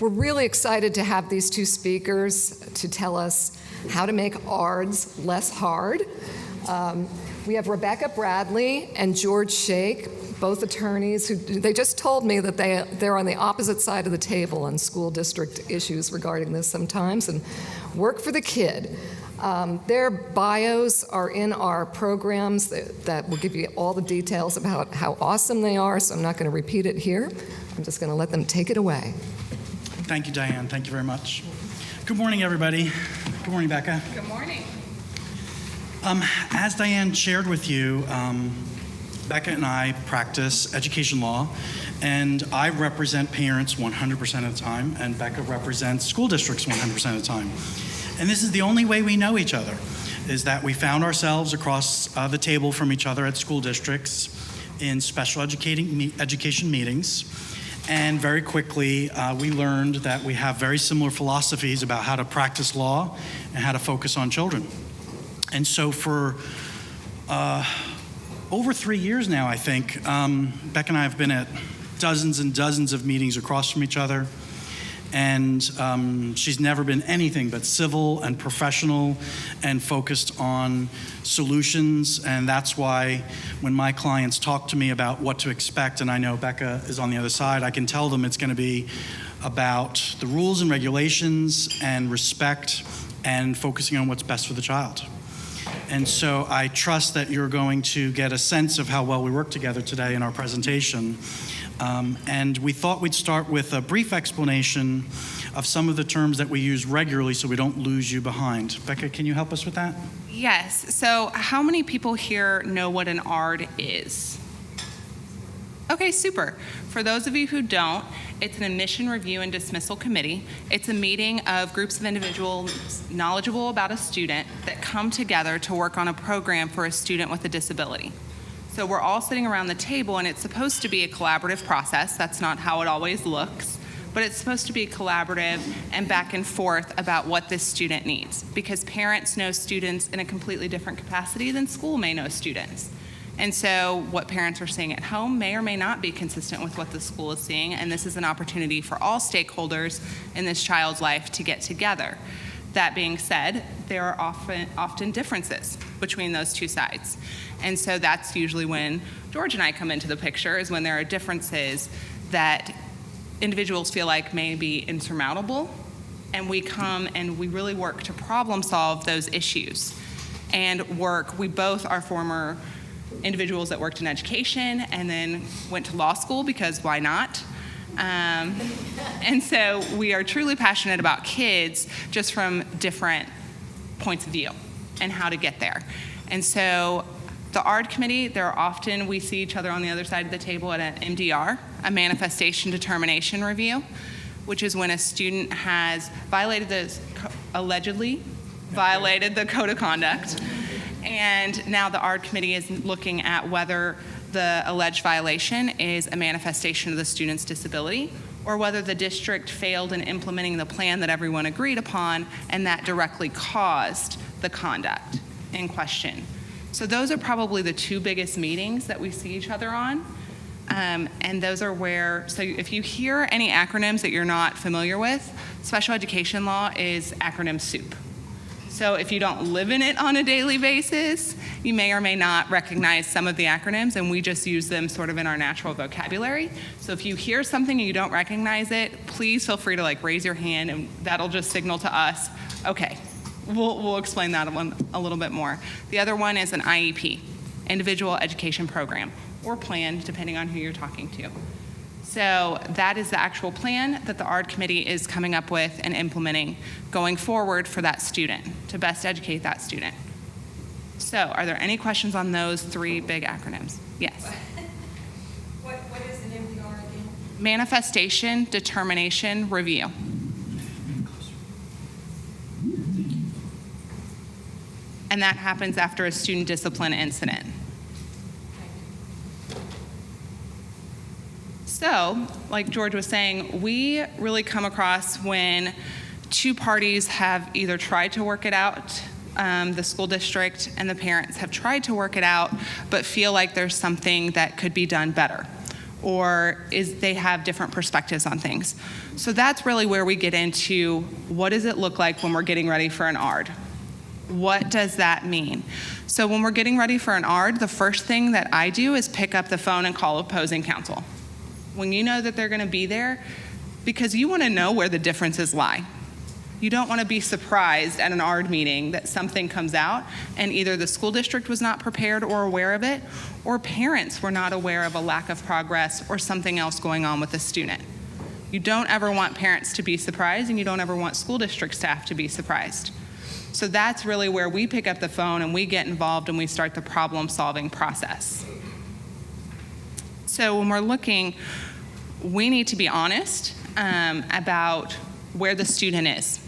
We're really excited to have these two speakers to tell us how to make ARDs less hard. We have Rebecca Bradley and George Shake, both attorneys who they just told me that they're on the opposite side of the table on school district issues regarding this sometimes and work for the kid. Their bios are in our programs that will give you all the details about how awesome they are, so I'm not going to repeat it here. I'm just going to let them take it away. Thank you, Diane. Thank you very much. Good morning, everybody. Good morning, Becca. Good morning. As Diane shared with you, Becca and I practice education law, and I represent parents 100% of the time, and Becca represents school districts 100% of the time. And this is the only way we know each other, is that we found ourselves across the table from each other at school districts in special education meetings. And very quickly, we learned that we have very similar philosophies about how to practice law and how to focus on children. And so for over 3 years now, I think, Becca and I have been at dozens and dozens of meetings across from each other. And she's never been anything but civil and professional and focused on solutions. And that's why when my clients talk to me about what to expect, and I know Becca is on the other side, I can tell them it's going to be about the rules and regulations and respect and focusing on what's best for the child. And so I trust that you're going to get a sense of how well we work together today in our presentation. And we thought we'd start with a brief explanation of some of the terms that we use regularly so we don't lose you behind. Becca, can you help us with that? Yes. So how many people here know what an ARD is? Okay, super. For those of you who don't, it's an admission review and dismissal committee. It's a meeting of groups of individuals knowledgeable about a student that come together to work on a program for a student with a disability. So we're all sitting around the table, and it's supposed to be a collaborative process. That's not how it always looks, but it's supposed to be collaborative and back and forth about what this student needs, because parents know students in a completely different capacity than school may know students. And so what parents are seeing at home may or may not be consistent with what the school is seeing, and this is an opportunity for all stakeholders in this child's life to get together. That being said, there are often differences between those two sides. And so that's usually when George and I come into the picture, is when there are differences that individuals feel like may be insurmountable, and we come and we really work to problem solve those issues. And we both are former individuals that worked in education and then went to law school, because why not? And so we are truly passionate about kids, just from different points of view and how to get there. And so the ARD committee, we see each other on the other side of the table at an MDR, a manifestation determination review, which is when a student has allegedly violated the code of conduct. And now the ARD committee is looking at whether the alleged violation is a manifestation of the student's disability, or whether the district failed in implementing the plan that everyone agreed upon, and that directly caused the conduct in question. So those are probably the two biggest meetings that we see each other on. And those are where, so if you hear any acronyms that you're not familiar with, special education law is acronym soup. So if you don't live in it on a daily basis, you may or may not recognize some of the acronyms, and we just use them sort of in our natural vocabulary. So if you hear something and you don't recognize it, please feel free to raise your hand, and that'll just signal to us, okay, we'll explain that one a little bit more. The other one is an IEP, Individual Education Program, or plan, depending on who you're talking to. So that is the actual plan that the ARD committee is coming up with and implementing going forward for that student, to best educate that student. So are there any questions on those three big acronyms? Yes. What is an MDR again? Manifestation Determination Review. And that happens after a student discipline incident. So, like George was saying, we really come across when two parties have either tried to work it out, the school district and the parents have tried to work it out, but feel like there's something that could be done better. or they have different perspectives on things. So that's really where we get into what does it look like when we're getting ready for an ARD? What does that mean? So when we're getting ready for an ARD, the first thing that I do is pick up the phone and call opposing counsel. When you know that they're going to be there, because you want to know where the differences lie. You don't want to be surprised at an ARD meeting that something comes out and either the school district was not prepared or aware of it, or parents were not aware of a lack of progress or something else going on with the student. You don't ever want parents to be surprised, and you don't ever want school district staff to be surprised. So that's really where we pick up the phone and we get involved and we start the problem-solving process. So when we're looking, we need to be honest about where the student is.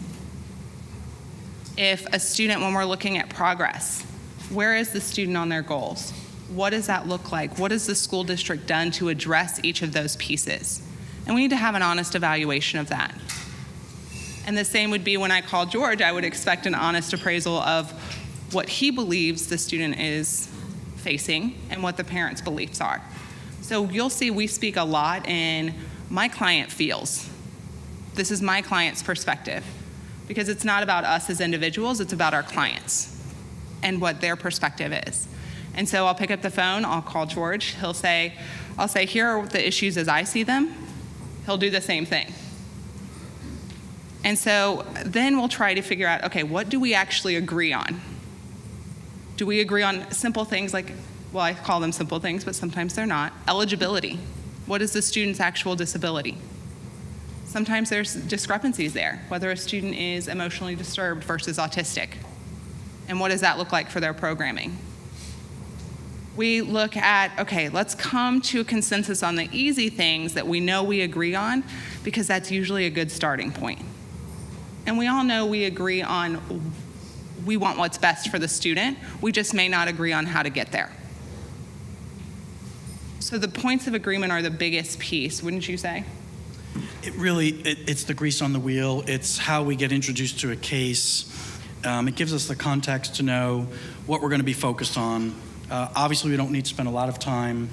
If a student, when we're looking at progress, where is the student on their goals? What does that look like? What has the school district done to address each of those pieces? And we need to have an honest evaluation of that. And the same would be when I call George, I would expect an honest appraisal of what he believes the student is facing and what the parents' beliefs are. So you'll see we speak a lot in my client feels. This is my client's perspective, because it's not about us as individuals, it's about our clients and what their perspective is. And so I'll pick up the phone, I'll call George, I'll say, here are the issues as I see them. He'll do the same thing. And so then we'll try to figure out, okay, what do we actually agree on? Do we agree on simple things like, well, I call them simple things, but sometimes they're not. Eligibility. What is the student's actual disability? Sometimes there's discrepancies there, whether a student is emotionally disturbed versus autistic. And what does that look like for their programming? We look at, okay, let's come to a consensus on the easy things that we know we agree on, because that's usually a good starting point. And we all know we agree on, we want what's best for the student. We just may not agree on how to get there. So the points of agreement are the biggest piece, wouldn't you say? It's the grease on the wheel. It's how we get introduced to a case. It gives us the context to know what we're going to be focused on. Obviously, we don't need to spend a lot of time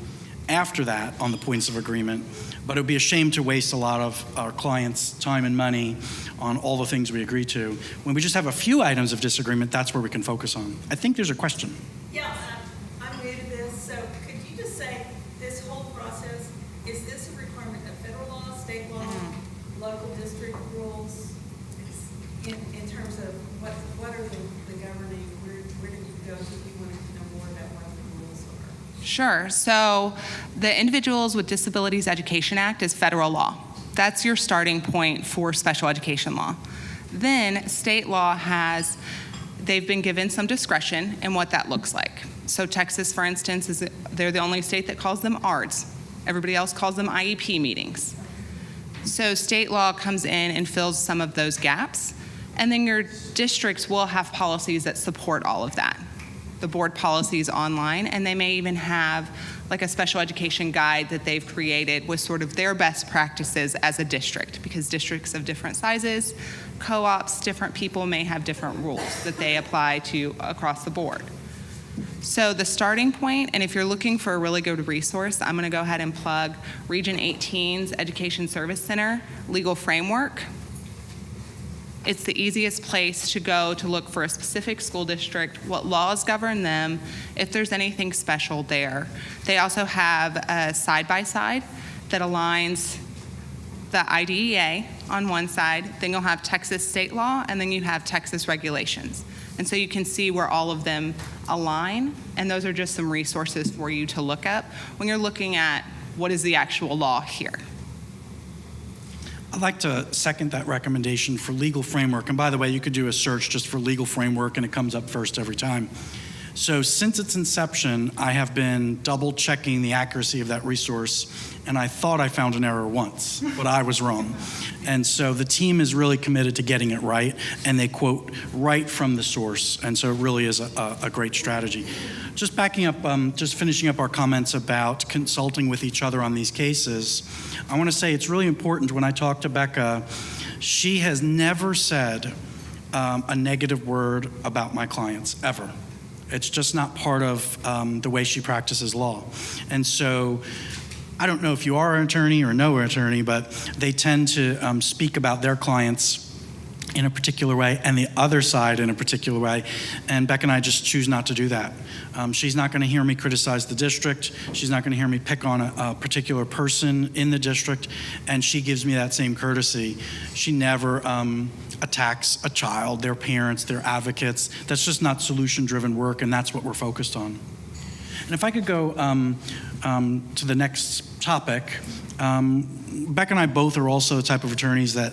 after that on the points of agreement, but it would be a shame to waste a lot of our clients' time and money on all the things we agree to. When we just have a few items of disagreement, that's where we can focus on. I think there's a question. Yeah, I'm new to this, so could you just say this whole process, is this a requirement of federal law, state law, local district rules? In terms of what are the governing, where do you go if you wanted to know more about what the rules are? Sure. So the Individuals with Disabilities Education Act is federal law. That's your starting point for special education law. Then state law they've been given some discretion in what that looks like. So Texas, for instance, they're the only state that calls them ARDs. Everybody else calls them IEP meetings. So state law comes in and fills some of those gaps. And then your districts will have policies that support all of that. The board policies online, and they may even have like a special education guide that they've created with sort of their best practices as a district, because districts of different sizes, co-ops, different people may have different rules that they apply to across the board. So the starting point, and if you're looking for a really good resource, I'm going to go ahead and plug Region 18's Education Service Center Legal Framework. It's the easiest place to go to look for a specific school district, what laws govern them, if there's anything special there. They also have a side-by-side that aligns the IDEA on one side, then you'll have Texas state law, and then you have Texas regulations. And so you can see where all of them align, and those are just some resources for you to look up when you're looking at what is the actual law here. I'd like to second that recommendation for legal framework. And by the way, you could do a search just for legal framework and it comes up first every time. So since its inception, I have been double checking the accuracy of that resource, and I thought I found an error once, but I was wrong. And so the team is really committed to getting it right, and they quote right from the source. And so it really is a great strategy. Just backing up, just finishing up our comments about consulting with each other on these cases, I want to say it's really important. When I talked to Becca, she has never said a negative word about my clients, ever. It's just not part of the way she practices law. And so I don't know if you are an attorney or know an attorney, but they tend to speak about their clients in a particular way and the other side in a particular way. And Becca and I just choose not to do that. She's not going to hear me criticize the district. She's not going to hear me pick on a particular person in the district. And she gives me that same courtesy. She never attacks a child, their parents, their advocates. That's just not solution-driven work, and that's what we're focused on. And if I could go to the next topic, Becca and I both are also the type of attorneys that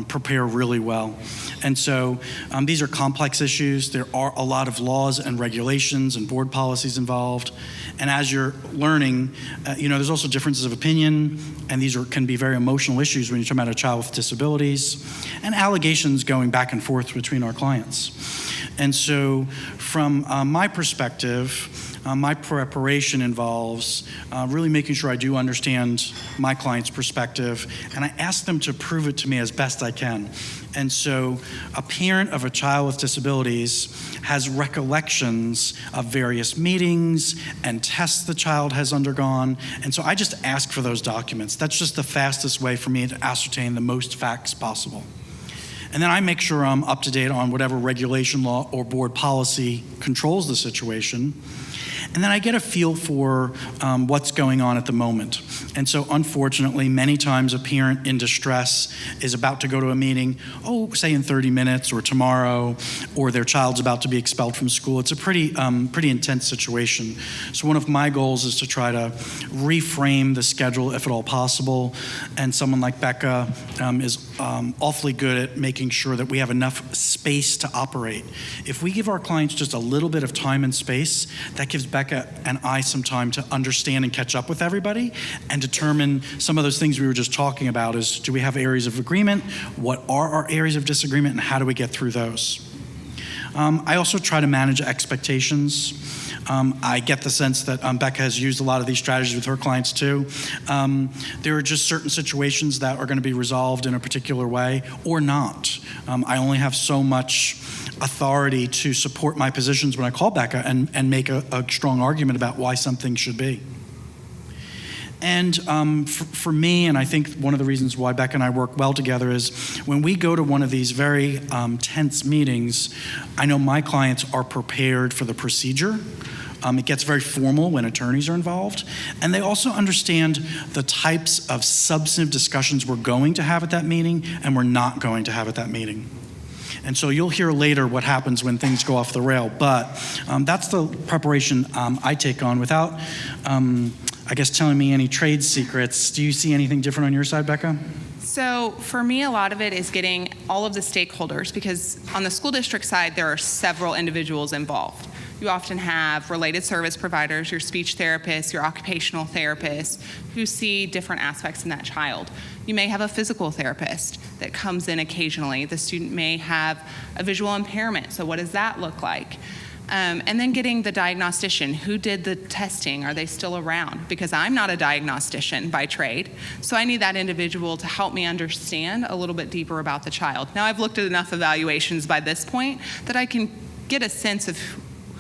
prepare really well. And so these are complex issues. There are a lot of laws and regulations and board policies involved. And as you're learning, there's also differences of opinion, and these can be very emotional issues when you're talking about a child with disabilities, and allegations going back and forth between our clients. And so from my perspective, my preparation involves really making sure I do understand my client's perspective, and I ask them to prove it to me as best I can. And so a parent of a child with disabilities has recollections of various meetings and tests the child has undergone, and so I just ask for those documents. That's just the fastest way for me to ascertain the most facts possible. And then I make sure I'm up to date on whatever regulation, law, or board policy controls the situation. And then I get a feel for what's going on at the moment. And so unfortunately, many times a parent in distress is about to go to a meeting, say in 30 minutes or tomorrow, or their child's about to be expelled from school. It's a pretty intense situation. So one of my goals is to try to reframe the schedule if at all possible. And someone like Becca is awfully good at making sure that we have enough space to operate. If we give our clients just a little bit of time and space, that gives Becca and I some time to understand and catch up with everybody and determine some of those things we were just talking about. Is, do we have areas of agreement? What are our areas of disagreement, and how do we get through those? I also try to manage expectations. I get the sense that Becca has used a lot of these strategies with her clients too. There are just certain situations that are going to be resolved in a particular way or not. I only have so much authority to support my positions when I call Becca and make a strong argument about why something should be. And for me, and I think one of the reasons why Becca and I work well together is when we go to one of these very tense meetings, I know my clients are prepared for the procedure. It gets very formal when attorneys are involved. And they also understand the types of substantive discussions we're going to have at that meeting and we're not going to have at that meeting. And so you'll hear later what happens when things go off the rail. But that's the preparation I take on without, I guess, telling me any trade secrets. Do you see anything different on your side, Becca? So for me, a lot of it is getting all of the stakeholders, because on the school district side, there are several individuals involved. You often have related service providers, your speech therapists, your occupational therapists, who see different aspects in that child. You may have a physical therapist that comes in occasionally. The student may have a visual impairment, so what does that look like? And then getting the diagnostician. Who did the testing? Are they still around? Because I'm not a diagnostician by trade, so I need that individual to help me understand a little bit deeper about the child. Now, I've looked at enough evaluations by this point that I can get a sense of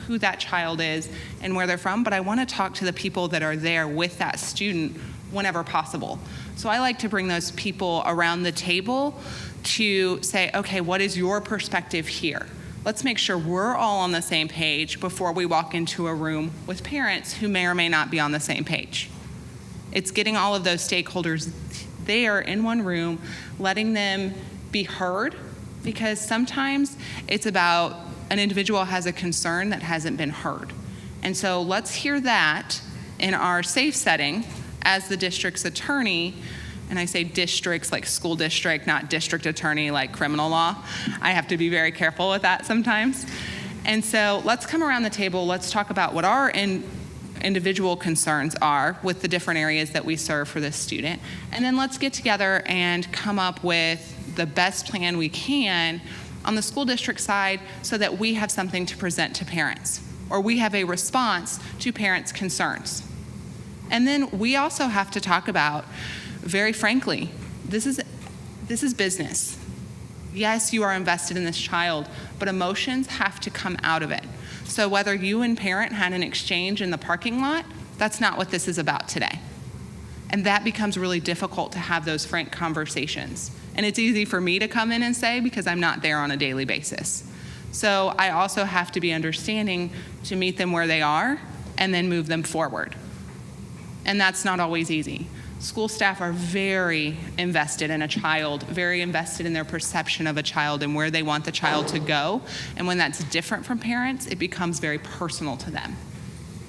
who that child is and where they're from, but I want to talk to the people that are there with that student whenever possible. So I like to bring those people around the table to say, okay, what is your perspective here? Let's make sure we're all on the same page before we walk into a room with parents who may or may not be on the same page. It's getting all of those stakeholders there in one room, letting them be heard, because sometimes it's about an individual has a concern that hasn't been heard. And so let's hear that in our safe setting as the district's attorney. And I say districts like school district, not district attorney like criminal law. I have to be very careful with that sometimes. And so let's come around the table, let's talk about what our individual concerns are with the different areas that we serve for this student. And then let's get together and come up with the best plan we can on the school district side so that we have something to present to parents, or we have a response to parents' concerns. And then we also have to talk about, very frankly, this is business. Yes, you are invested in this child, but emotions have to come out of it. So whether you and parent had an exchange in the parking lot, that's not what this is about today. And that becomes really difficult to have those frank conversations. And it's easy for me to come in and say because I'm not there on a daily basis. So I also have to be understanding to meet them where they are and then move them forward. And that's not always easy. School staff are very invested in a child, very invested in their perception of a child and where they want the child to go. And when that's different from parents, it becomes very personal to them.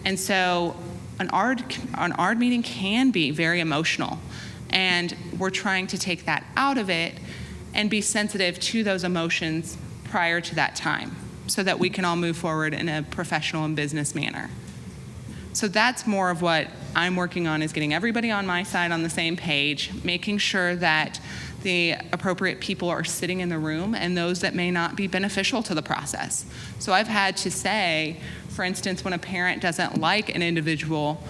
And so an ARD meeting can be very emotional. And we're trying to take that out of it and be sensitive to those emotions prior to that time so that we can all move forward in a professional and business manner. So that's more of what I'm working on, is getting everybody on my side on the same page, making sure that the appropriate people are sitting in the room and those that may not be beneficial to the process. So I've had to say, for instance, when a parent doesn't like an individual,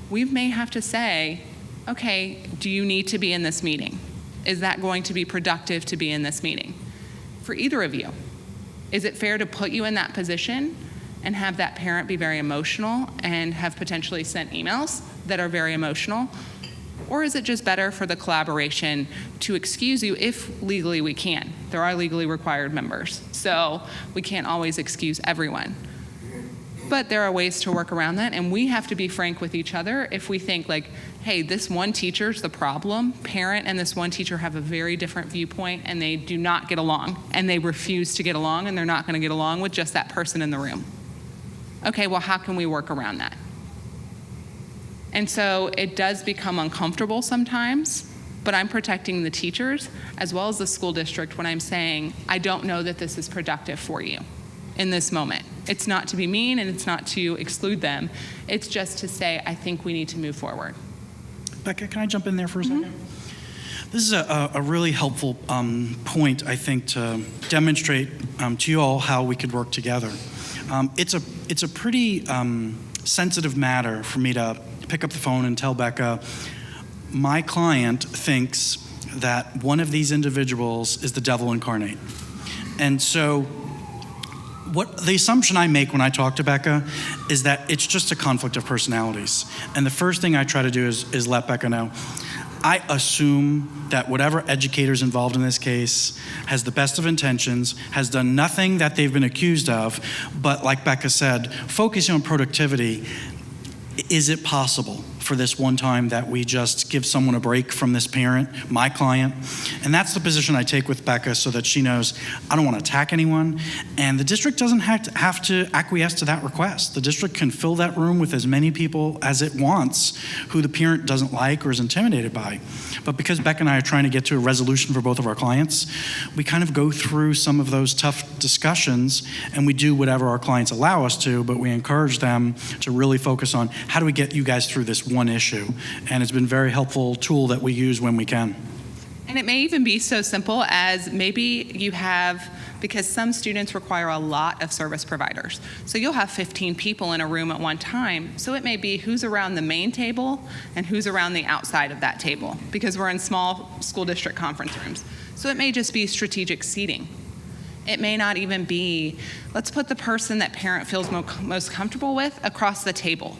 we may have to say, okay, do you need to be in this meeting? Is that going to be productive to be in this meeting? For either of you, is it fair to put you in that position and have that parent be very emotional and have potentially sent emails that are very emotional? Or is it just better for the collaboration to excuse you if legally we can? There are legally required members, so we can't always excuse everyone. But there are ways to work around that, and we have to be frank with each other if we think like, hey, this one teacher's the problem. Parent and this one teacher have a very different viewpoint and they do not get along, and they refuse to get along, and they're not gonna get along with just that person in the room. Okay, well, how can we work around that? And so it does become uncomfortable sometimes, but I'm protecting the teachers as well as the school district when I'm saying, I don't know that this is productive for you in this moment. It's not to be mean and it's not to exclude them. It's just to say, I think we need to move forward. Becca, can I jump in there for a second? This is a really helpful point, I think, to demonstrate to you all how we could work together. It's a pretty sensitive matter for me to pick up the phone and tell Becca, my client thinks that one of these individuals is the devil incarnate. And so what the assumption I make when I talk to Becca is that it's just a conflict of personalities. And the first thing I try to do is let Becca know, I assume that whatever educator's involved in this case has the best of intentions, has done nothing that they've been accused of, but like Becca said, focusing on productivity, is it possible for this one time that we just give someone a break from this parent, my client? And that's the position I take with Becca so that she knows I don't want to attack anyone. And the district doesn't have to acquiesce to that request. The district can fill that room with as many people as it wants who the parent doesn't like or is intimidated by. But because Becca and I are trying to get to a resolution for both of our clients, we kind of go through some of those tough discussions and we do whatever our clients allow us to, but we encourage them to really focus on how do we get you guys through this one issue. And it's been a very helpful tool that we use when we can. And it may even be so simple as maybe you have, because some students require a lot of service providers. So you'll have 15 people in a room at one time. So it may be who's around the main table and who's around the outside of that table, because we're in small school district conference rooms. So it may just be strategic seating. It may not even be, let's put the person that parent feels most comfortable with across the table.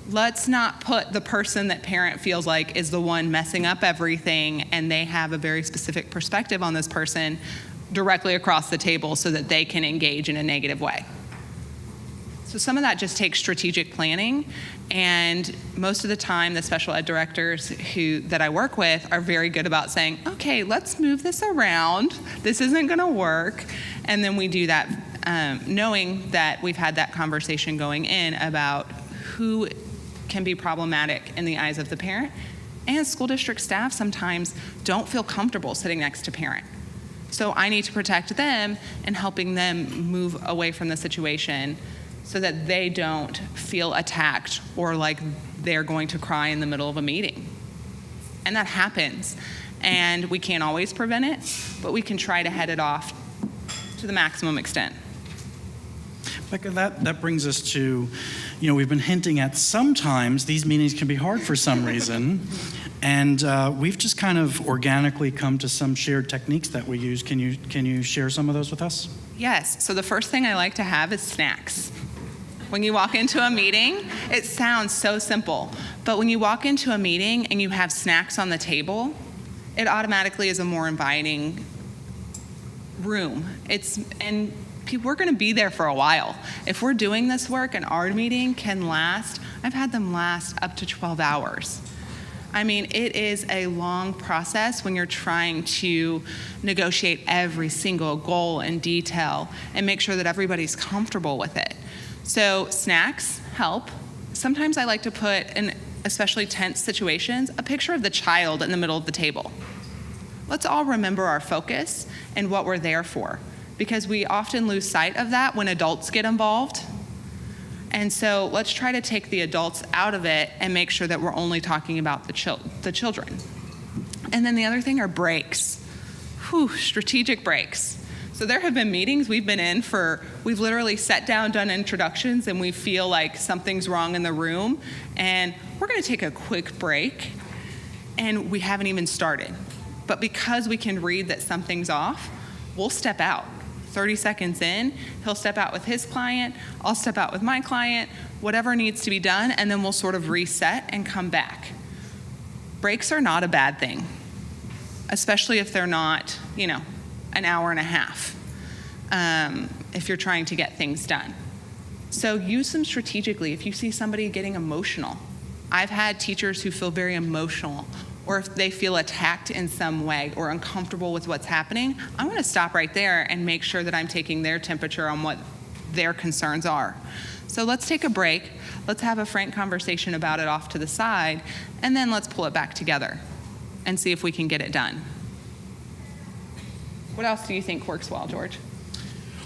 Let's not put the person that parent feels like is the one messing up everything and they have a very specific perspective on this person directly across the table so that they can engage in a negative way. So some of that just takes strategic planning, and most of the time the special ed directors that I work with are very good about saying, okay, let's move this around. This isn't gonna work. And then we do that knowing that we've had that conversation going in about who can be problematic in the eyes of the parent. And school district staff sometimes don't feel comfortable sitting next to parent. So I need to protect them and helping them move away from the situation so that they don't feel attacked or like they're going to cry in the middle of a meeting. And that happens. And we can't always prevent it, but we can try to head it off to the maximum extent. Becca, that brings us to, we've been hinting at sometimes these meetings can be hard for some reason, and we've just kind of organically come to some shared techniques that we use. Can you share some of those with us? Yes, so the first thing I like to have is snacks. When you walk into a meeting, it sounds so simple, but when you walk into a meeting and you have snacks on the table, it automatically is a more inviting room. We're going to be there for a while. If we're doing this work, an ARD meeting can last, I've had them last up to 12 hours. I mean, it is a long process when you're trying to negotiate every single goal in detail and make sure that everybody's comfortable with it. So snacks help. Sometimes I like to put, in especially tense situations, a picture of the child in the middle of the table. Let's all remember our focus and what we're there for, because we often lose sight of that when adults get involved. And so let's try to take the adults out of it and make sure that we're only talking about the children. And then the other thing are breaks. Strategic breaks. So there have been meetings we've been in we've literally sat down, done introductions, and we feel like something's wrong in the room, and we're going to take a quick break, and we haven't even started. But because we can read that something's off, we'll step out. 30 seconds in, he'll step out with his client, I'll step out with my client, whatever needs to be done, and then we'll sort of reset and come back. Breaks are not a bad thing, especially if they're not, an hour and a half, if you're trying to get things done. So use them strategically. If you see somebody getting emotional, I've had teachers who feel very emotional, or if they feel attacked in some way or uncomfortable with what's happening, I'm going to stop right there and make sure that I'm taking their temperature on what their concerns are. So let's take a break. Let's have a frank conversation about it off to the side, and then let's pull it back together and see if we can get it done. What else do you think works well, George?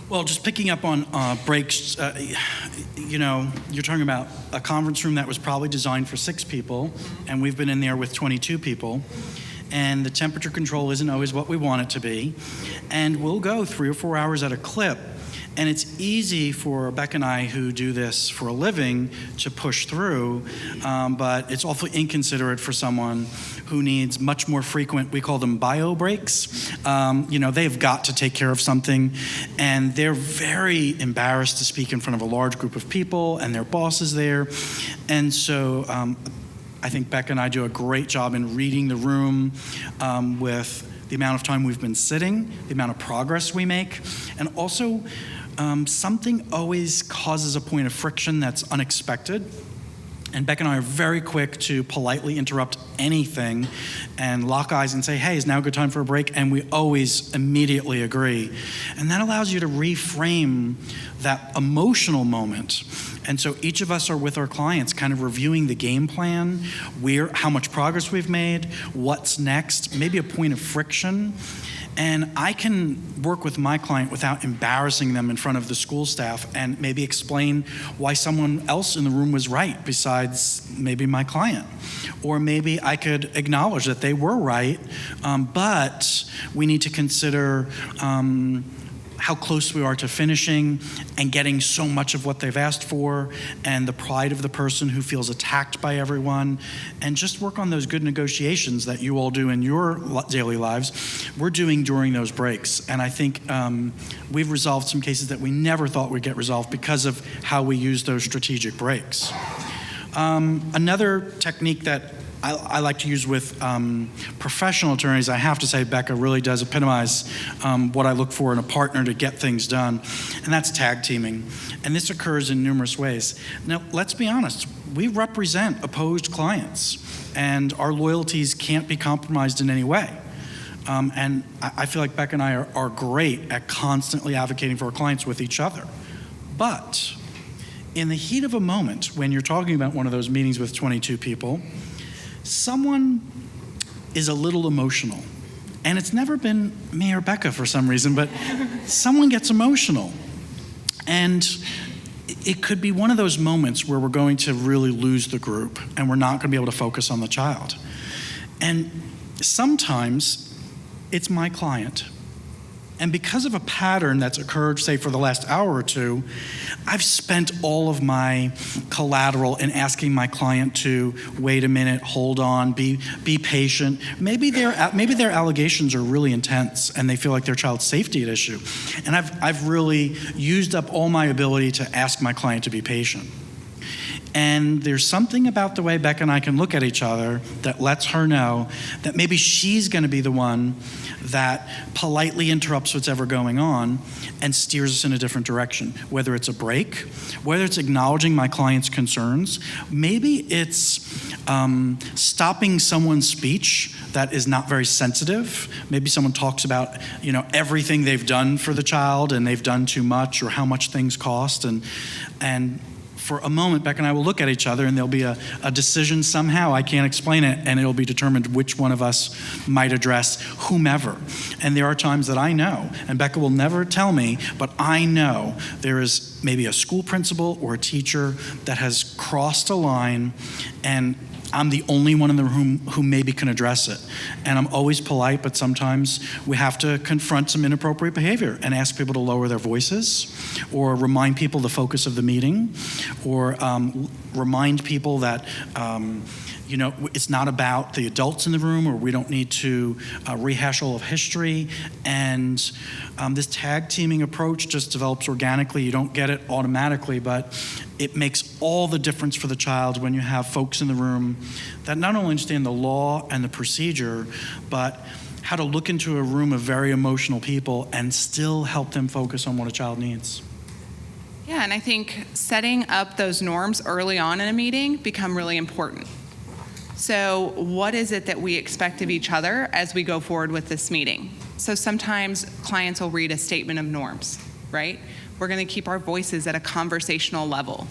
Well, just picking up on breaks, you're talking about a conference room that was probably designed for 6 people, and we've been in there with 22 people, and the temperature control isn't always what we want it to be, and we'll go 3 or 4 hours at a clip, and it's easy for Rebecca and I, who do this for a living, to push through, but it's awfully inconsiderate for someone who needs much more frequent, we call them bio breaks. They've got to take care of something, and they're very embarrassed to speak in front of a large group of people, and their boss is there. And so I think Becca and I do a great job in reading the room with the amount of time we've been sitting, the amount of progress we make, and also something always causes a point of friction that's unexpected. And Beck and I are very quick to politely interrupt anything and lock eyes and say, hey, is now a good time for a break? And we always immediately agree. And that allows you to reframe that emotional moment. And so each of us are with our clients kind of reviewing the game plan, how much progress we've made, what's next, maybe a point of friction. And I can work with my client without embarrassing them in front of the school staff and maybe explain why someone else in the room was right besides maybe my client. Or maybe I could acknowledge that they were right, but we need to consider how close we are to finishing and getting so much of what they've asked for, and the pride of the person who feels attacked by everyone, and just work on those good negotiations that you all do in your daily lives. We're doing during those breaks, and I think we've resolved some cases that we never thought would get resolved because of how we use those strategic breaks. Another technique that I like to use with professional attorneys, I have to say Becca really does epitomize what I look for in a partner to get things done, and that's tag teaming. And this occurs in numerous ways. Now, let's be honest, we represent opposed clients, and our loyalties can't be compromised in any way. And I feel like Becca and I are great at constantly advocating for our clients with each other. But in the heat of a moment, when you're talking about one of those meetings with 22 people, someone is a little emotional. And it's never been me or Becca for some reason, but someone gets emotional. And it could be one of those moments where we're going to really lose the group and we're not going to be able to focus on the child. And sometimes it's my client. And because of a pattern that's occurred, say, for the last hour or two, I've spent all of my collateral in asking my client to wait a minute, hold on, be patient. Maybe their allegations are really intense and they feel like their child's safety at issue. And I've really used up all my ability to ask my client to be patient. And there's something about the way Becca and I can look at each other that lets her know that maybe she's going to be the one that politely interrupts what's ever going on and steers us in a different direction. Whether it's a break, whether it's acknowledging my client's concerns, maybe it's stopping someone's speech that is not very sensitive. Maybe someone talks about, everything they've done for the child and they've done too much or how much things cost, and for a moment, Becca and I will look at each other and there'll be a decision somehow, I can't explain it, and it'll be determined which one of us might address whomever. And there are times that I know, and Becca will never tell me, but I know there is maybe a school principal or a teacher that has crossed a line, and I'm the only one in the room who maybe can address it. And I'm always polite, but sometimes we have to confront some inappropriate behavior and ask people to lower their voices, or remind people the focus of the meeting, or remind people that it's not about the adults in the room, or we don't need to rehash all of history. And this tag teaming approach just develops organically. You don't get it automatically, but it makes all the difference for the child when you have folks in the room that not only understand the law and the procedure, but how to look into a room of very emotional people and still help them focus on what a child needs. Yeah, and I think setting up those norms early on in a meeting become really important. So what is it that we expect of each other as we go forward with this meeting? So sometimes clients will read a statement of norms, right? We're going to keep our voices at a conversational level.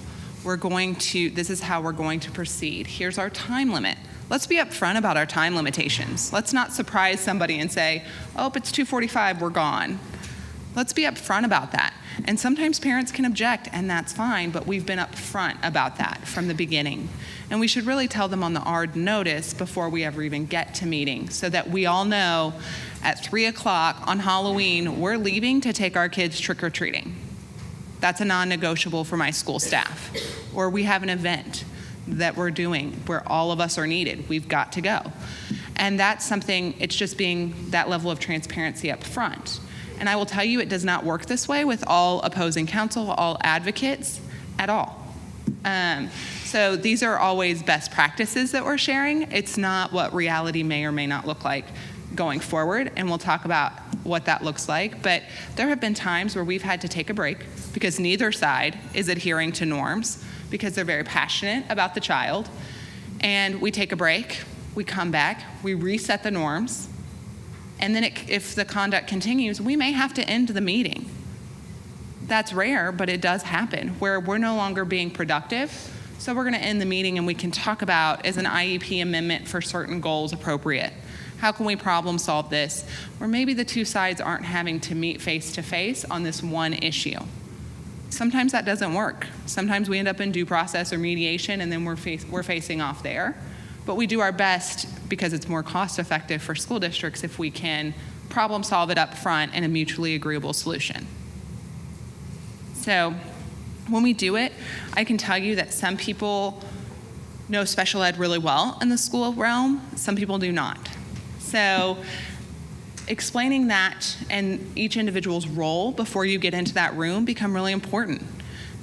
This is how we're going to proceed. Here's our time limit. Let's be upfront about our time limitations. Let's not surprise somebody and say, oh, it's 2:45, we're gone. Let's be upfront about that. And sometimes parents can object, and that's fine, but we've been upfront about that from the beginning. And we should really tell them on the ARD notice before we ever even get to meeting, so that we all know at 3 o'clock on Halloween, we're leaving to take our kids trick-or-treating. That's a non-negotiable for my school staff. Or we have an event that we're doing where all of us are needed. We've got to go. And that's something, it's just being that level of transparency up front. And I will tell you, it does not work this way with all opposing counsel, all advocates at all. So these are always best practices that we're sharing. It's not what reality may or may not look like going forward, and we'll talk about what that looks like. But there have been times where we've had to take a break because neither side is adhering to norms, because they're very passionate about the child. And we take a break, we come back, we reset the norms, and then if the conduct continues, we may have to end the meeting. That's rare, but it does happen, where we're no longer being productive. So we're going to end the meeting, and we can talk about, is an IEP amendment for certain goals appropriate? How can we problem solve this? Where maybe the two sides aren't having to meet face to face on this one issue. Sometimes that doesn't work. Sometimes we end up in due process or mediation, and then we're facing off there. But we do our best, because it's more cost effective for school districts, if we can problem solve it up front in a mutually agreeable solution. So when we do it, I can tell you that some people know special ed really well in the school realm, some people do not. So explaining that and each individual's role before you get into that room become really important.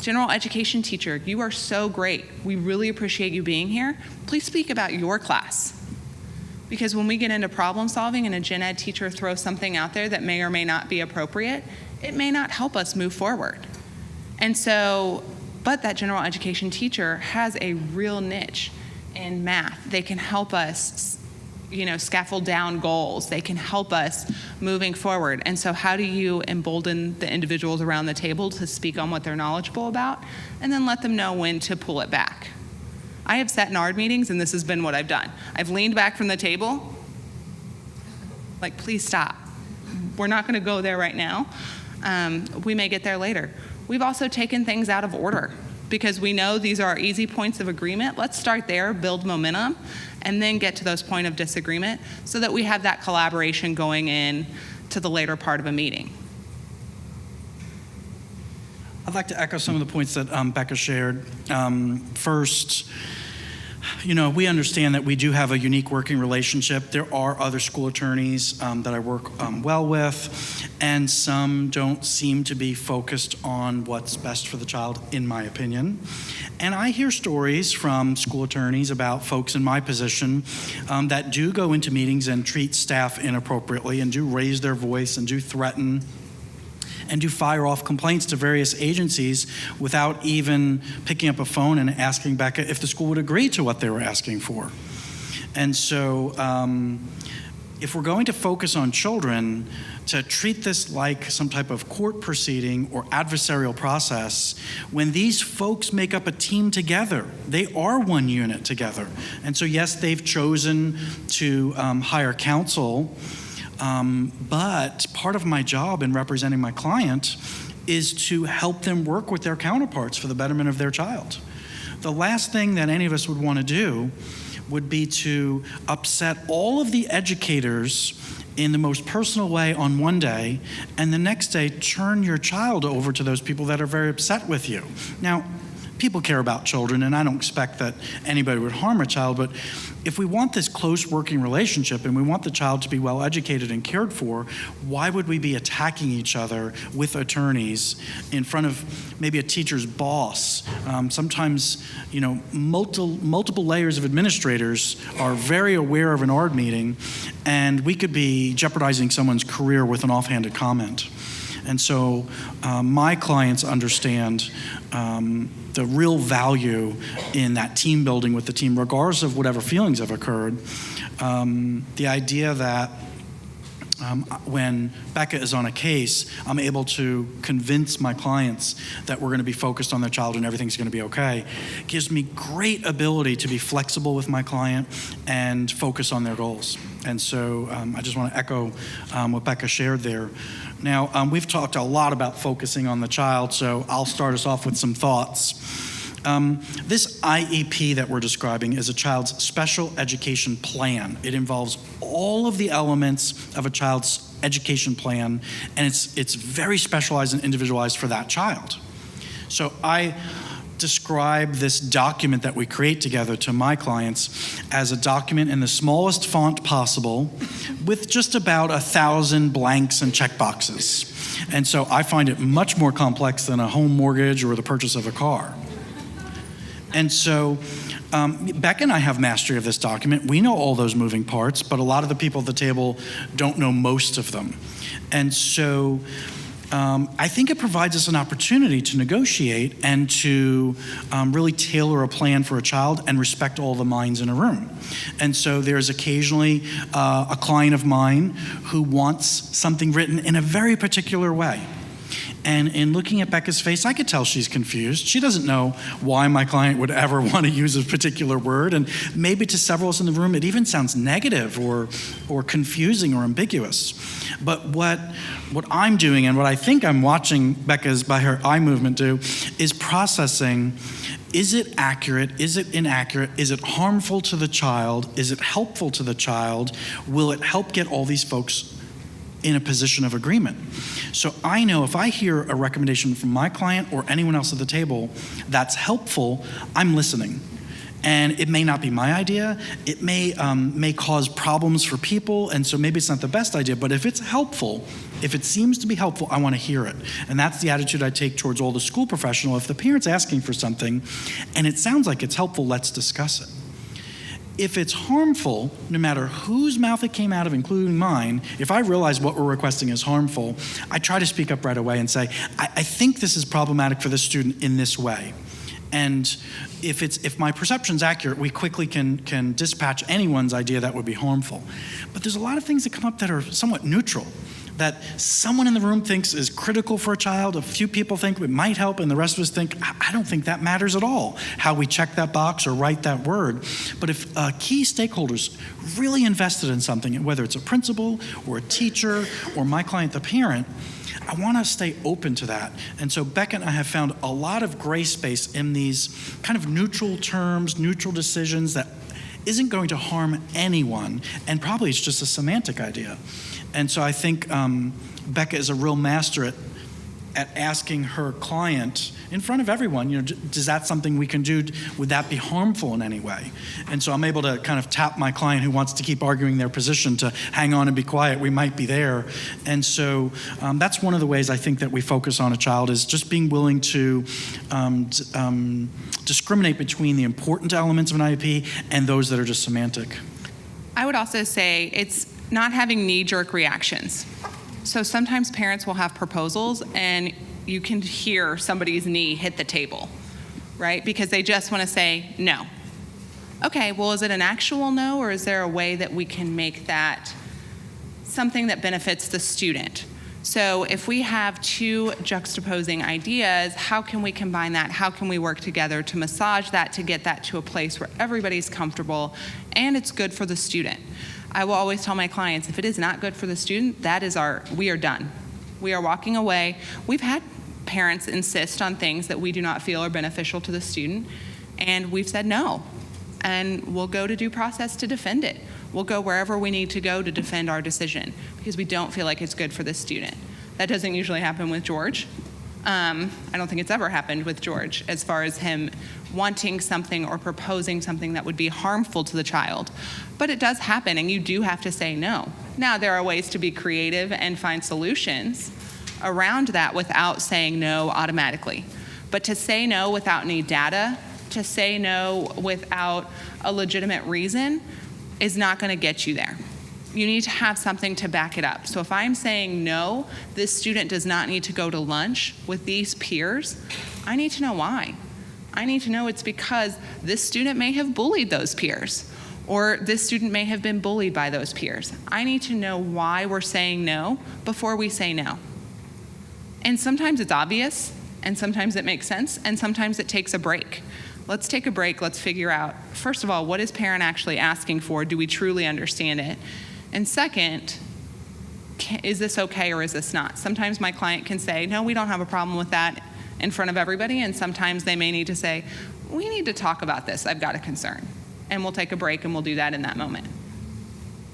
General education teacher, you are so great. We really appreciate you being here. Please speak about your class. Because when we get into problem solving and a gen ed teacher throws something out there that may or may not be appropriate, it may not help us move forward. And so, but that general education teacher has a real niche in math. They can help us, scaffold down goals. They can help us moving forward. And so how do you embolden the individuals around the table to speak on what they're knowledgeable about, and then let them know when to pull it back? I have sat in ARD meetings, and this has been what I've done. I've leaned back from the table, like, please stop. We're not gonna go there right now. We may get there later. We've also taken things out of order because we know these are our easy points of agreement. Let's start there, build momentum, and then get to those points of disagreement so that we have that collaboration going in to the later part of a meeting. I'd like to echo some of the points that Becca shared. First, we understand that we do have a unique working relationship. There are other school attorneys that I work well with, and some don't seem to be focused on what's best for the child, in my opinion. And I hear stories from school attorneys about folks in my position that do go into meetings and treat staff inappropriately and do raise their voice and do threaten and do fire off complaints to various agencies without even picking up a phone and asking Becca if the school would agree to what they were asking for. And so if we're going to focus on children, to treat this like some type of court proceeding or adversarial process, when these folks make up a team together, they are one unit together. And so yes, they've chosen to hire counsel, but part of my job in representing my client is to help them work with their counterparts for the betterment of their child. The last thing that any of us would want to do would be to upset all of the educators in the most personal way on one day, and the next day turn your child over to those people that are very upset with you. Now, people care about children, and I don't expect that anybody would harm a child, but if we want this close working relationship and we want the child to be well educated and cared for, why would we be attacking each other with attorneys in front of maybe a teacher's boss? Sometimes, multiple layers of administrators are very aware of an ARD meeting, and we could be jeopardizing someone's career with an offhanded comment. And so my clients understand the real value in that team building with the team, regardless of whatever feelings have occurred. The idea that when Becca is on a case, I'm able to convince my clients that we're going to be focused on their child and everything's going to be okay, gives me great ability to be flexible with my client and focus on their goals. And so I just want to echo what Becca shared there. Now, we've talked a lot about focusing on the child, so I'll start us off with some thoughts. This IEP that we're describing is a child's special education plan. It involves all of the elements of a child's education plan, and it's very specialized and individualized for that child. So I describe this document that we create together to my clients as a document in the smallest font possible with just about 1,000 blanks and checkboxes. And so I find it much more complex than a home mortgage or the purchase of a car. And so Becca and I have mastery of this document. We know all those moving parts, but a lot of the people at the table don't know most of them. And so I think it provides us an opportunity to negotiate and to really tailor a plan for a child and respect all the minds in a room. And so there's occasionally a client of mine who wants something written in a very particular way. And in looking at Becca's face, I could tell she's confused. She doesn't know why my client would ever want to use a particular word. And maybe to several of us in the room, it even sounds negative or confusing or ambiguous. But what I'm doing and what I think I'm watching Becca's, by her eye movement, do is processing, is it accurate? Is it inaccurate? Is it harmful to the child? Is it helpful to the child? Will it help get all these folks in a position of agreement? So I know if I hear a recommendation from my client or anyone else at the table that's helpful, I'm listening. And it may not be my idea. It may cause problems for people, and so maybe it's not the best idea, but if it's helpful, if it seems to be helpful, I want to hear it. And that's the attitude I take towards all the school professional. If the parent's asking for something and it sounds like it's helpful, let's discuss it. If it's harmful, no matter whose mouth it came out of, including mine, if I realize what we're requesting is harmful, I try to speak up right away and say, I think this is problematic for this student in this way. And if my perception's accurate, we quickly can dispatch anyone's idea that would be harmful. But there's a lot of things that come up that are somewhat neutral, that someone in the room thinks is critical for a child, a few people think it might help, and the rest of us think, I don't think that matters at all, how we check that box or write that word. But if key stakeholders really invested in something, whether it's a principal or a teacher or my client, the parent, I want to stay open to that. And so Becca and I have found a lot of gray space in these kind of neutral terms, neutral decisions that isn't going to harm anyone, and probably it's just a semantic idea. And so I think Becca is a real master at asking her client in front of everyone, does that something we can do? Would that be harmful in any way? And so I'm able to kind of tap my client who wants to keep arguing their position to hang on and be quiet. We might be there. And so that's one of the ways I think that we focus on a child, is just being willing to discriminate between the important elements of an IEP and those that are just semantic. I would also say it's not having knee-jerk reactions. So sometimes parents will have proposals and you can hear somebody's knee hit the table, right? Because they just want to say no. Okay, well, is it an actual no, or is there a way that we can make that something that benefits the student? So if we have two juxtaposing ideas, how can we combine that? How can we work together to massage that, to get that to a place where everybody's comfortable and it's good for the student? I will always tell my clients, if it is not good for the student, we are done. We are walking away. We've had parents insist on things that we do not feel are beneficial to the student, and we've said no. And we'll go to due process to defend it. We'll go wherever we need to go to defend our decision because we don't feel like it's good for the student. That doesn't usually happen with George. I don't think it's ever happened with George as far as him wanting something or proposing something that would be harmful to the child. But it does happen, and you do have to say no. Now, there are ways to be creative and find solutions around that without saying no automatically. But to say no without any data, to say no without a legitimate reason is not going to get you there. You need to have something to back it up. So if I'm saying no, this student does not need to go to lunch with these peers, I need to know why. I need to know it's because this student may have bullied those peers, or this student may have been bullied by those peers. I need to know why we're saying no before we say no. And sometimes it's obvious, and sometimes it makes sense, and sometimes it takes a break. Let's take a break. Let's figure out, first of all, what is parent actually asking for? Do we truly understand it? And second, is this okay or is this not? Sometimes my client can say, no, we don't have a problem with that in front of everybody, and sometimes they may need to say, we need to talk about this. I've got a concern. And we'll take a break and we'll do that in that moment.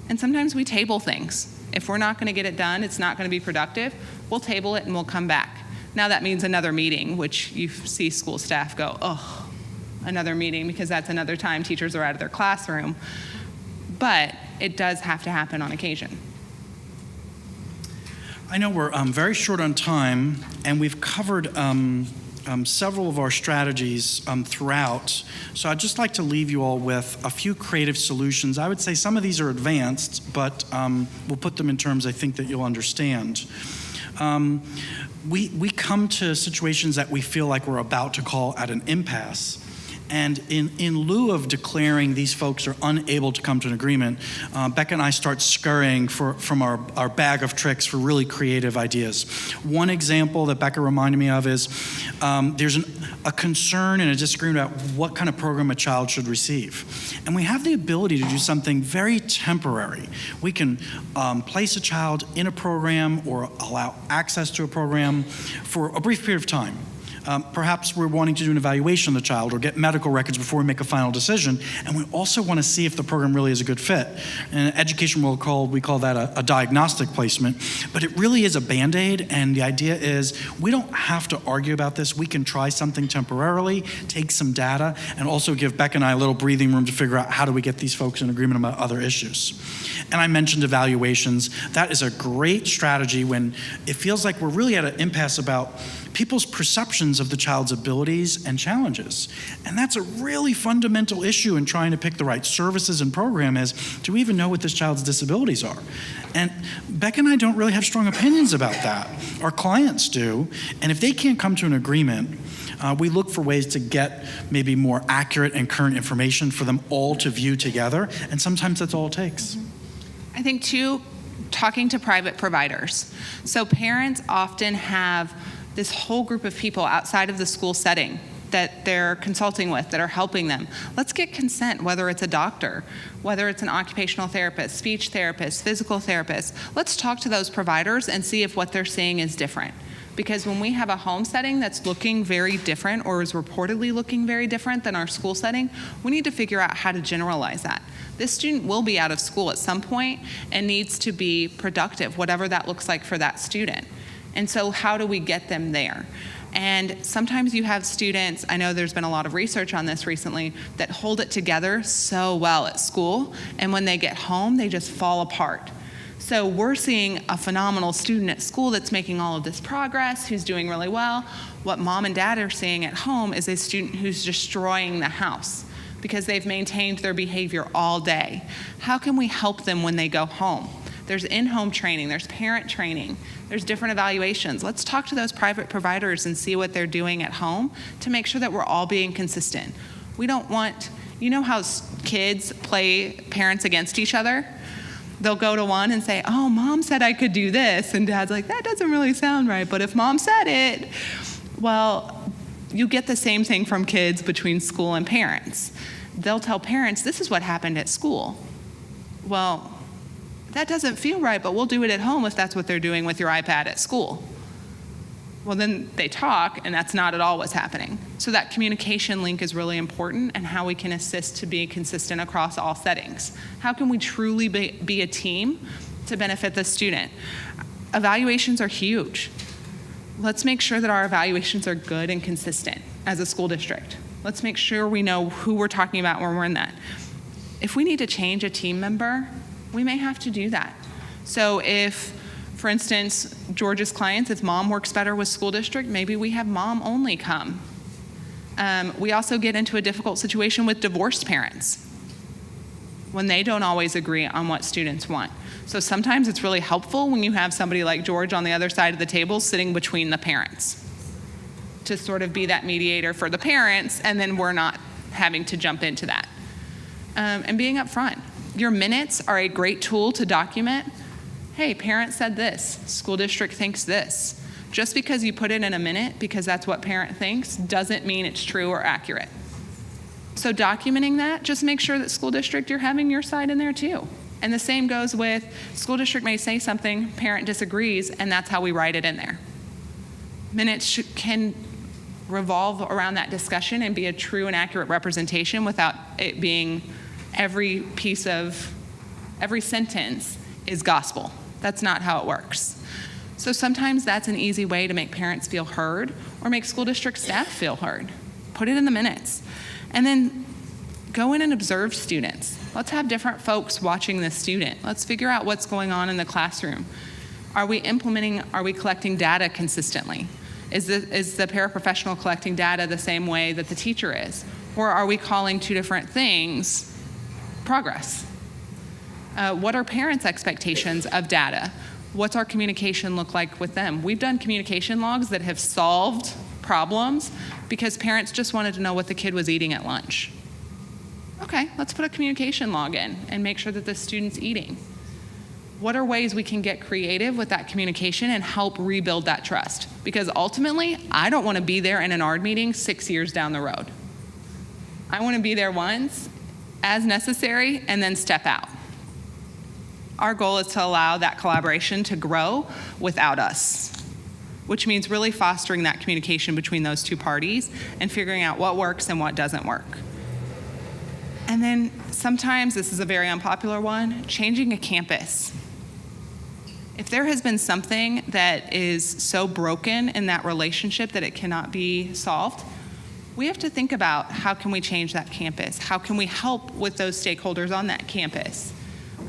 And sometimes we table things. If we're not going to get it done, it's not going to be productive, we'll table it and we'll come back. Now that means another meeting, which you see school staff go, oh, another meeting, because that's another time teachers are out of their classroom. But it does have to happen on occasion. I know we're very short on time, and we've covered several of our strategies throughout. So I'd just like to leave you all with a few creative solutions. I would say some of these are advanced, but we'll put them in terms I think that you'll understand. We come to situations that we feel like we're about to call at an impasse. And in lieu of declaring these folks are unable to come to an agreement, Becca and I start scurrying from our bag of tricks for really creative ideas. One example that Becca reminded me of is there's a concern and a disagreement about what kind of program a child should receive. And we have the ability to do something very temporary. We can place a child in a program or allow access to a program for a brief period of time. Perhaps we're wanting to do an evaluation of the child or get medical records before we make a final decision, and we also want to see if the program really is a good fit. In education we call that a diagnostic placement, but it really is a Band-Aid, and the idea is we don't have to argue about this. We can try something temporarily, take some data, and also give Becca and I a little breathing room to figure out how do we get these folks in agreement about other issues. And I mentioned evaluations. That is a great strategy when it feels like we're really at an impasse about people's perceptions of the child's abilities and challenges. And that's a really fundamental issue in trying to pick the right services and program is, do we even know what this child's disabilities are? And Becca and I don't really have strong opinions about that. Our clients do. And if they can't come to an agreement, we look for ways to get maybe more accurate and current information for them all to view together. And sometimes that's all it takes. I think, too, talking to private providers. So parents often have this whole group of people outside of the school setting that they're consulting with, that are helping them. Let's get consent, whether it's a doctor, whether it's an occupational therapist, speech therapist, physical therapist. Let's talk to those providers and see if what they're seeing is different. Because when we have a home setting that's looking very different or is reportedly looking very different than our school setting, we need to figure out how to generalize that. This student will be out of school at some point and needs to be productive, whatever that looks like for that student. And so how do we get them there? And sometimes you have students, I know there's been a lot of research on this recently, that hold it together so well at school, and when they get home, they just fall apart. So we're seeing a phenomenal student at school that's making all of this progress, who's doing really well. What mom and dad are seeing at home is a student who's destroying the house because they've maintained their behavior all day. How can we help them when they go home? There's in-home training, there's parent training, there's different evaluations. Let's talk to those private providers and see what they're doing at home to make sure that we're all being consistent. We don't want, you know how kids play parents against each other? They'll go to one and say, oh, mom said I could do this, and dad's like, that doesn't really sound right, but if mom said it, well, you get the same thing from kids between school and parents. They'll tell parents, this is what happened at school. Well, that doesn't feel right, but we'll do it at home if that's what they're doing with your iPad at school. Well, then they talk, and that's not at all what's happening. So that communication link is really important, and how we can assist to be consistent across all settings. How can we truly be a team to benefit the student? Evaluations are huge. Let's make sure that our evaluations are good and consistent as a school district. Let's make sure we know who we're talking about when we're in that. If we need to change a team member, we may have to do that. So if, for instance, George's clients, if mom works better with school district, maybe we have mom only come. We also get into a difficult situation with divorced parents when they don't always agree on what students want. So sometimes it's really helpful when you have somebody like George on the other side of the table sitting between the parents to sort of be that mediator for the parents, and then we're not having to jump into that. And being upfront. Your minutes are a great tool to document, hey, parent said this, school district thinks this. Just because you put it in a minute, because that's what parent thinks, doesn't mean it's true or accurate. So documenting that, just make sure that school district, you're having your side in there too. And the same goes with school district may say something, parent disagrees, and that's how we write it in there. Minutes can revolve around that discussion and be a true and accurate representation without it being every sentence is gospel. That's not how it works. So sometimes that's an easy way to make parents feel heard or make school district staff feel heard. Put it in the minutes. And then go in and observe students. Let's have different folks watching this student. Let's figure out what's going on in the classroom. Are we collecting data consistently? Is the paraprofessional collecting data the same way that the teacher is? Or are we calling two different things progress? What are parents' expectations of data? What's our communication look like with them? We've done communication logs that have solved problems because parents just wanted to know what the kid was eating at lunch. Okay, let's put a communication log in and make sure that the student's eating. What are ways we can get creative with that communication and help rebuild that trust? Because ultimately, I don't want to be there in an ARD meeting 6 years down the road. I want to be there once, as necessary, and then step out. Our goal is to allow that collaboration to grow without us, which means really fostering that communication between those two parties and figuring out what works and what doesn't work. And then sometimes, this is a very unpopular one, changing a campus. If there has been something that is so broken in that relationship that it cannot be solved, we have to think about how can we change that campus? How can we help with those stakeholders on that campus?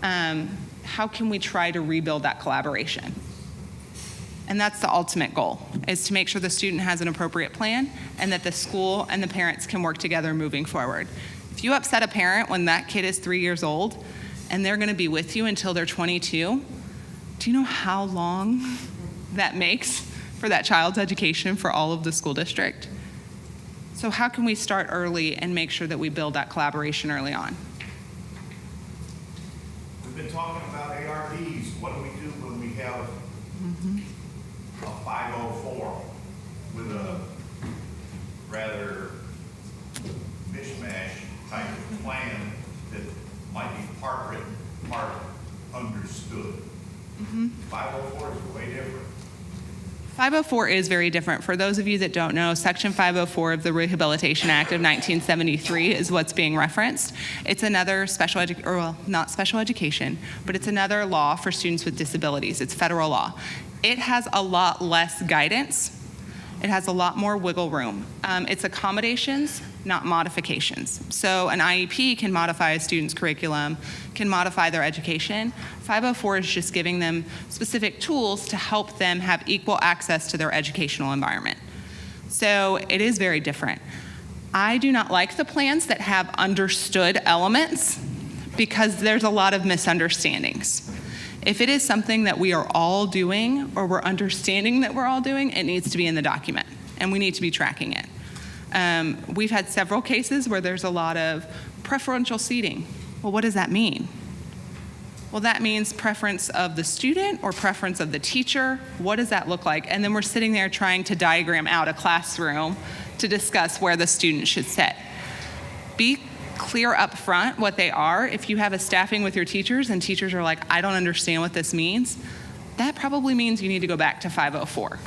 How can we try to rebuild that collaboration? And that's the ultimate goal, is to make sure the student has an appropriate plan and that the school and the parents can work together moving forward. If you upset a parent when that kid is 3 years old and they're gonna be with you until they're 22, do you know how long that makes for that child's education for all of the school district? So how can we start early and make sure that we build that collaboration early on? We've been talking about ARDs. What do we do when we have a 504 with a rather mishmash type of plan that might be part written, part understood? 504 is way different. 504 is very different. For those of you that don't know, Section 504 of the Rehabilitation Act of 1973 is what's being referenced. It's another not special education, but it's another law for students with disabilities. It's federal law. It has a lot less guidance. It has a lot more wiggle room. It's accommodations, not modifications. So an IEP can modify a student's curriculum, can modify their education. 504 is just giving them specific tools to help them have equal access to their educational environment. So it is very different. I do not like the plans that have understood elements because there's a lot of misunderstandings. If it is something that we are all doing or we're understanding that we're all doing, it needs to be in the document and we need to be tracking it. We've had several cases where there's a lot of preferential seating. Well, what does that mean? Well, that means preference of the student or preference of the teacher. What does that look like? And then we're sitting there trying to diagram out a classroom to discuss where the student should sit. Be clear up front what they are. If you have a staffing with your teachers and teachers are like, I don't understand what this means, that probably means you need to go back to 504.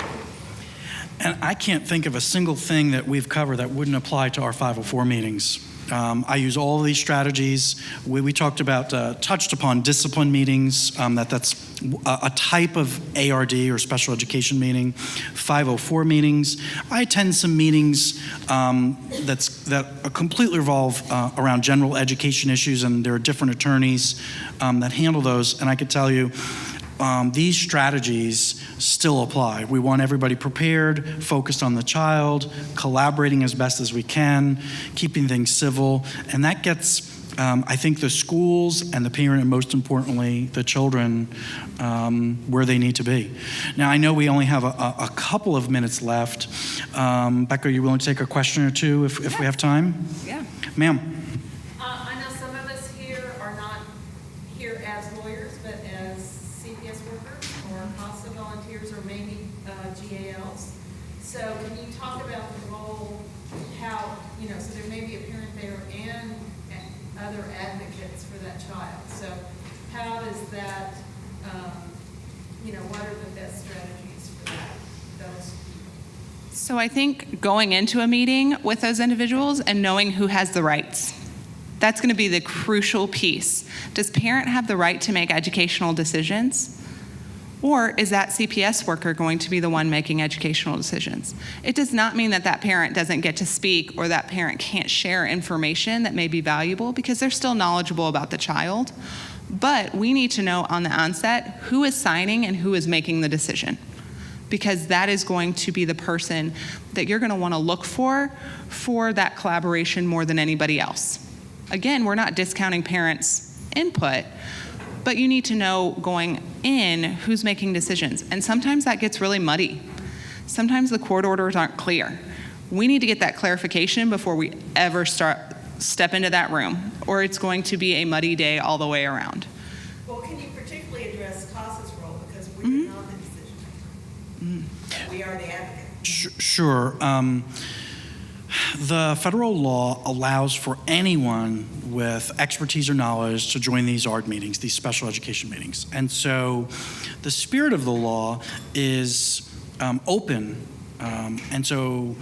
And I can't think of a single thing that we've covered that wouldn't apply to our 504 meetings. I use all of these strategies. We talked about, touched upon discipline meetings. That's a type of ARD or special education meeting. 504 meetings. I attend some meetings that completely revolve around general education issues, and there are different attorneys that handle those. And I could tell you, these strategies still apply. We want everybody prepared, focused on the child, collaborating as best as we can, keeping things civil, and that gets, I think, the schools and the parent, and most importantly, the children, where they need to be. Now, I know we only have a couple of minutes left. Becca, are you willing to take a question or two if we have time? Yeah. Ma'am. I know some of us here are not here as lawyers, but as CPS workers or CASA volunteers or maybe GALs. So can you talk about the role, how, so there may be a parent there and other advocates for that child. So how does that, what are the best strategies for that, those? So I think going into a meeting with those individuals and knowing who has the rights, that's going to be the crucial piece. Does parent have the right to make educational decisions? Or is that CPS worker going to be the one making educational decisions? It does not mean that that parent doesn't get to speak or that parent can't share information that may be valuable because they're still knowledgeable about the child. But we need to know on the onset who is signing and who is making the decision, because that is going to be the person that you're going to want to look for that collaboration more than anybody else. Again, we're not discounting parents' input, but you need to know going in who's making decisions. And sometimes that gets really muddy. Sometimes the court orders aren't clear. We need to get that clarification before we ever step into that room, or it's going to be a muddy day all the way around. Well, can you particularly address CASA's role, because we're not the decision maker. We are the advocate. Sure. The federal law allows for anyone with expertise or knowledge to join these ARD meetings, these special education meetings. And so the spirit of the law is open. And so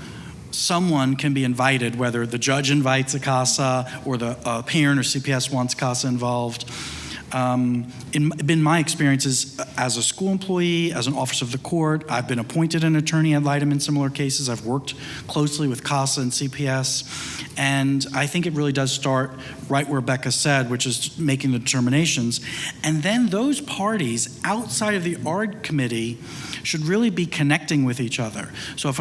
someone can be invited, whether the judge invites a CASA or the parent or CPS wants CASA involved. In my experiences as a school employee, as an officer of the court, I've been appointed an attorney ad litem in similar cases. I've worked closely with CASA and CPS, and I think it really does start right where Becca said, which is making the determinations. And then those parties outside of the ARD committee should really be connecting with each other. So if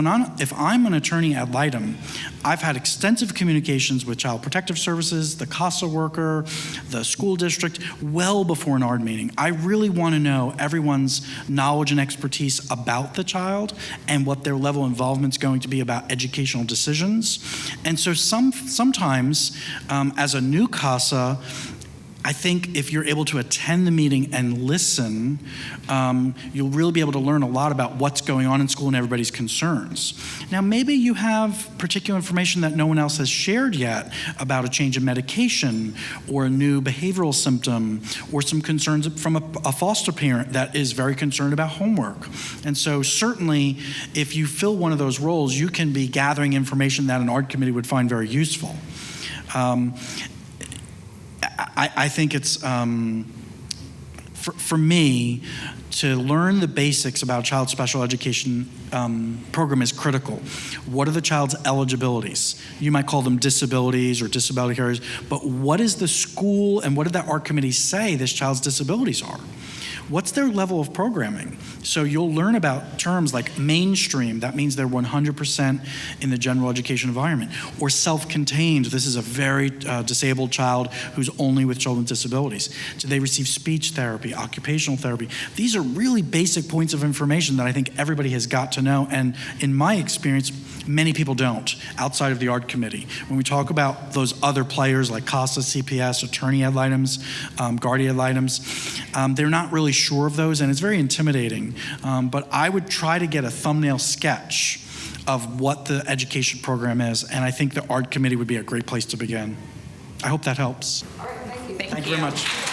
I'm an attorney ad litem, I've had extensive communications with Child Protective Services, the CASA worker, the school district, well before an ARD meeting. I really want to know everyone's knowledge and expertise about the child and what their level of involvement is going to be about educational decisions. And so sometimes as a new CASA, I think if you're able to attend the meeting and listen, you'll really be able to learn a lot about what's going on in school and everybody's concerns. Now, maybe you have particular information that no one else has shared yet about a change in medication or a new behavioral symptom or some concerns from a foster parent that is very concerned about homework. And so certainly, if you fill one of those roles, you can be gathering information that an ARD committee would find very useful. I think it's, for me, to learn the basics about child special education program is critical. What are the child's eligibilities? You might call them disabilities or disability carriers, but what is the school and what did that ARD committee say this child's disabilities are? What's their level of programming? So you'll learn about terms like mainstream, that means they're 100% in the general education environment, or self-contained, this is a very disabled child who's only with children with disabilities. Do they receive speech therapy, occupational therapy? These are really basic points of information that I think everybody has got to know, and in my experience, many people don't outside of the ARD committee. When we talk about those other players like CASA, CPS, attorney ad litems, guardian ad litems, they're not really sure of those, and it's very intimidating. But I would try to get a thumbnail sketch of what the education program is, and I think the ARD committee would be a great place to begin. I hope that helps. All right, thank you. Thank Thank you very much.